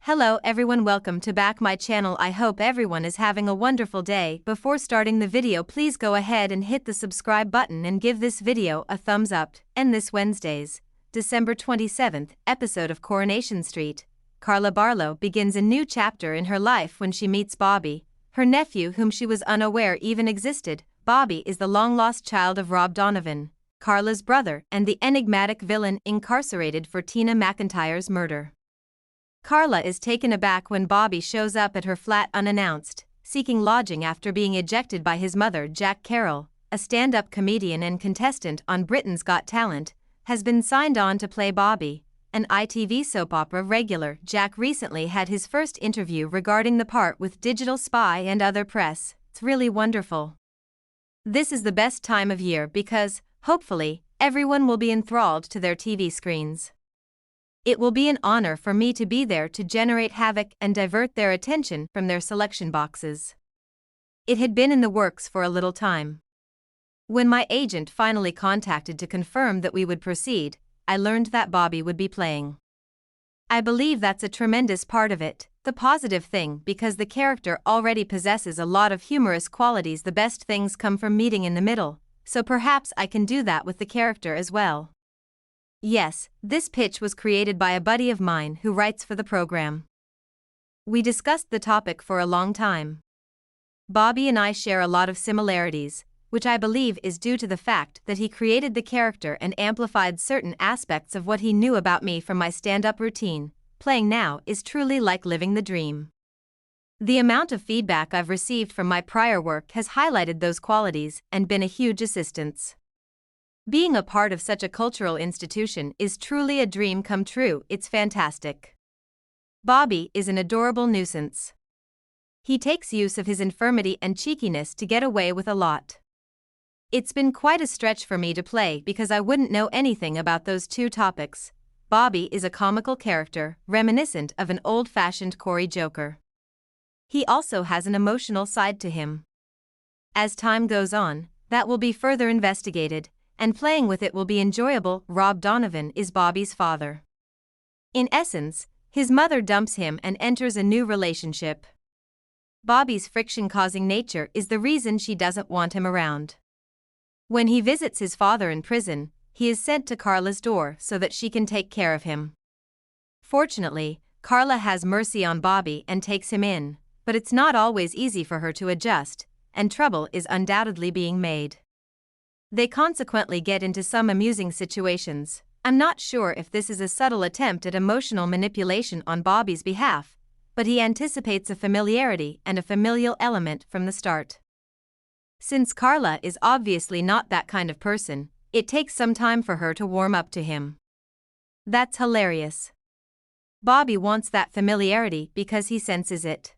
Hello everyone, welcome to back my channel. I hope everyone is having a wonderful day. Before starting the video, please go ahead and hit the subscribe button and give this video a thumbs up. And this Wednesday's, December 27th, episode of Coronation Street, Carla Barlow begins a new chapter in her life when she meets Bobby, her nephew whom she was unaware even existed. Bobby is the long-lost child of Rob Donovan, Carla's brother, and the enigmatic villain incarcerated for Tina McIntyre's murder. Carla is taken aback when Bobby shows up at her flat unannounced, seeking lodging after being ejected by his mother. Jack Carroll, a stand-up comedian and contestant on Britain's Got Talent, has been signed on to play Bobby, an ITV soap opera regular. Jack recently had his first interview regarding the part with Digital Spy and other press. It's really wonderful. This is the best time of year because, hopefully, everyone will be enthralled to their TV screens. It will be an honor for me to be there to generate havoc and divert their attention from their selection boxes. It had been in the works for a little time. When my agent finally contacted to confirm that we would proceed, I learned that Bobby would be playing. I believe that's a tremendous part of it, the positive thing, because the character already possesses a lot of humorous qualities. The best things come from meeting in the middle, so perhaps I can do that with the character as well. Yes, this pitch was created by a buddy of mine who writes for the program. We discussed the topic for a long time. Bobby and I share a lot of similarities, which I believe is due to the fact that he created the character and amplified certain aspects of what he knew about me from my stand-up routine. Playing now is truly like living the dream. The amount of feedback I've received from my prior work has highlighted those qualities and been a huge assistance. Being a part of such a cultural institution is truly a dream come true. It's fantastic. Bobby is an adorable nuisance. He takes use of his infirmity and cheekiness to get away with a lot. It's been quite a stretch for me to play because I wouldn't know anything about those two topics. Bobby is a comical character, reminiscent of an old-fashioned Corey Joker. He also has an emotional side to him. As time goes on, that will be further investigated, and playing with it will be enjoyable. Rob Donovan is Bobby's father. In essence, his mother dumps him and enters a new relationship. Bobby's friction-causing nature is the reason she doesn't want him around. When he visits his father in prison, he is sent to Carla's door so that she can take care of him. Fortunately, Carla has mercy on Bobby and takes him in, but it's not always easy for her to adjust, and trouble is undoubtedly being made. They consequently get into some amusing situations. I'm not sure if this is a subtle attempt at emotional manipulation on Bobby's behalf, but he anticipates a familiarity and a familial element from the start. Since Carla is obviously not that kind of person, it takes some time for her to warm up to him. That's hilarious. Bobby wants that familiarity because he senses it.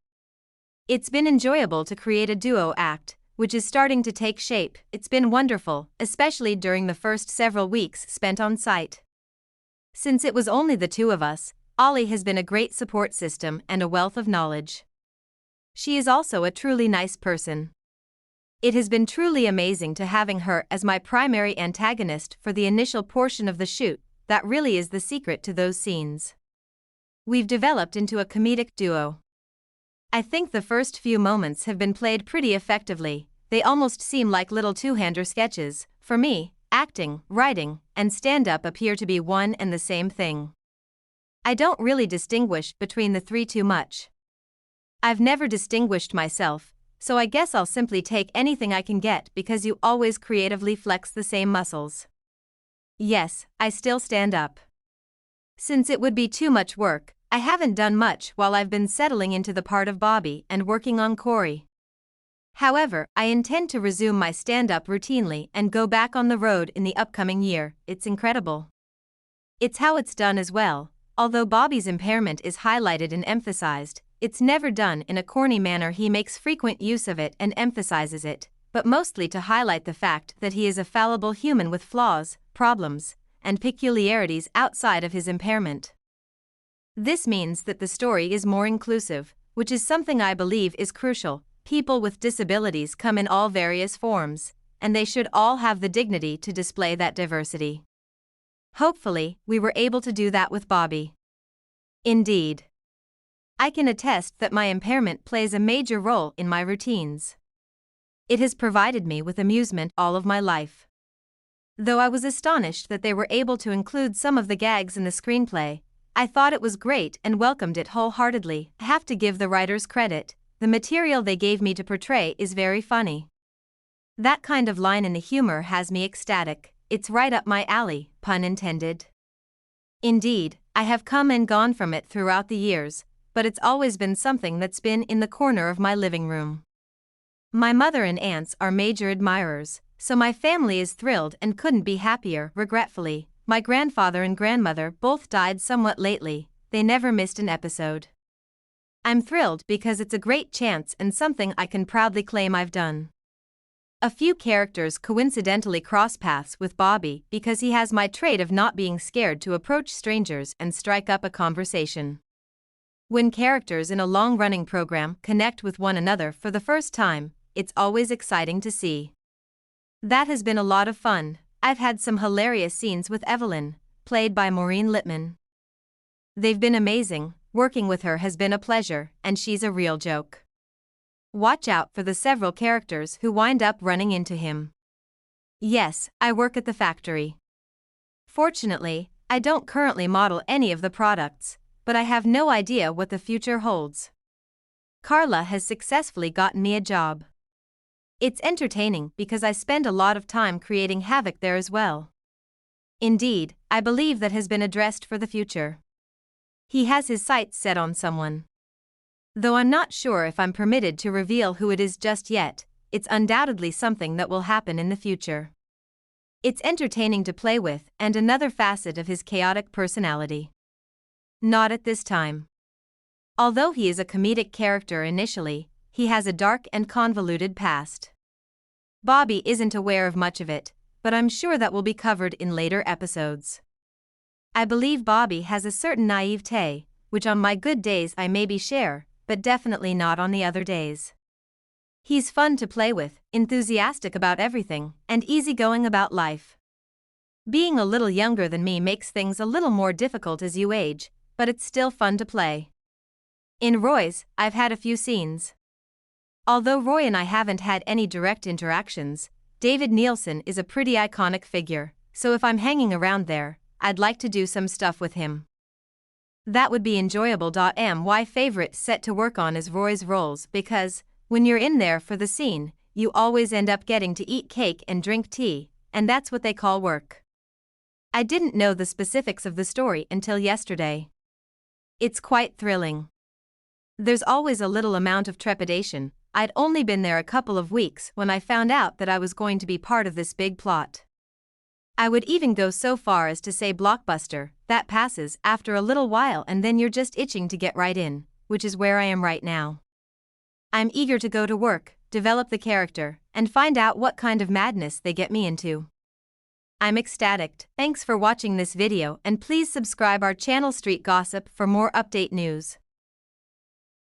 It's been enjoyable to create a duo act, which is starting to take shape. It's been wonderful, especially during the first several weeks spent on site. Since it was only the two of us, Ollie has been a great support system and a wealth of knowledge. She is also a truly nice person. It has been truly amazing to having her as my primary antagonist for the initial portion of the shoot. That really is the secret to those scenes. We've developed into a comedic duo. I think the first few moments have been played pretty effectively. They almost seem like little two-hander sketches. For me, acting, writing, and stand-up appear to be one and the same thing. I don't really distinguish between the three too much. I've never distinguished myself, so I guess I'll simply take anything I can get because you always creatively flex the same muscles. Yes, I still stand up. Since it would be too much work, I haven't done much while I've been settling into the part of Bobby and working on Corey. However, I intend to resume my stand-up routinely and go back on the road in the upcoming year. It's incredible. It's how it's done as well. Although Bobby's impairment is highlighted and emphasized, it's never done in a corny manner. He makes frequent use of it and emphasizes it, but mostly to highlight the fact that he is a fallible human with flaws, problems, and peculiarities outside of his impairment. This means that the story is more inclusive, which is something I believe is crucial. People with disabilities come in all various forms, and they should all have the dignity to display that diversity. Hopefully, we were able to do that with Bobby. Indeed. I can attest that my impairment plays a major role in my routines. It has provided me with amusement all of my life. Though I was astonished that they were able to include some of the gags in the screenplay, I thought it was great and welcomed it wholeheartedly. I have to give the writers credit, the material they gave me to portray is very funny. That kind of line in the humor has me ecstatic, it's right up my alley, pun intended. Indeed, I have come and gone from it throughout the years, but it's always been something that's been in the corner of my living room. My mother and aunts are major admirers, so my family is thrilled and couldn't be happier. Regretfully, my grandfather and grandmother both died somewhat lately, they never missed an episode. I'm thrilled because it's a great chance and something I can proudly claim I've done. A few characters coincidentally cross paths with Bobby because he has my trait of not being scared to approach strangers and strike up a conversation. When characters in a long-running program connect with one another for the first time, it's always exciting to see. That has been a lot of fun. I've had some hilarious scenes with Evelyn, played by Maureen Lipman. They've been amazing, working with her has been a pleasure, and she's a real joke. Watch out for the several characters who wind up running into him. Yes, I work at the factory. Fortunately, I don't currently model any of the products, but I have no idea what the future holds. Carla has successfully gotten me a job. It's entertaining because I spend a lot of time creating havoc there as well. Indeed, I believe that has been addressed for the future. He has his sights set on someone. Though I'm not sure if I'm permitted to reveal who it is just yet, it's undoubtedly something that will happen in the future. It's entertaining to play with and another facet of his chaotic personality. Not at this time. Although he is a comedic character initially, he has a dark and convoluted past. Bobby isn't aware of much of it, but I'm sure that will be covered in later episodes. I believe Bobby has a certain naivete, which on my good days I maybe share, but definitely not on the other days. He's fun to play with, enthusiastic about everything, and easygoing about life. Being a little younger than me makes things a little more difficult as you age, but it's still fun to play. In Roy's, I've had a few scenes. Although Roy and I haven't had any direct interactions, David Nielsen is a pretty iconic figure, so if I'm hanging around there, I'd like to do some stuff with him. That would be enjoyable. My favorite set to work on is Roy's roles because, when you're in there for the scene, you always end up getting to eat cake and drink tea, and that's what they call work. I didn't know the specifics of the story until yesterday. It's quite thrilling. There's always a little amount of trepidation. I'd only been there a couple of weeks when I found out that I was going to be part of this big plot. I would even go so far as to say blockbuster, that passes after a little while and then you're just itching to get right in, which is where I am right now. I'm eager to go to work, develop the character, and find out what kind of madness they get me into. I'm ecstatic. Thanks for watching this video and please subscribe our channel Street Gossip for more update news.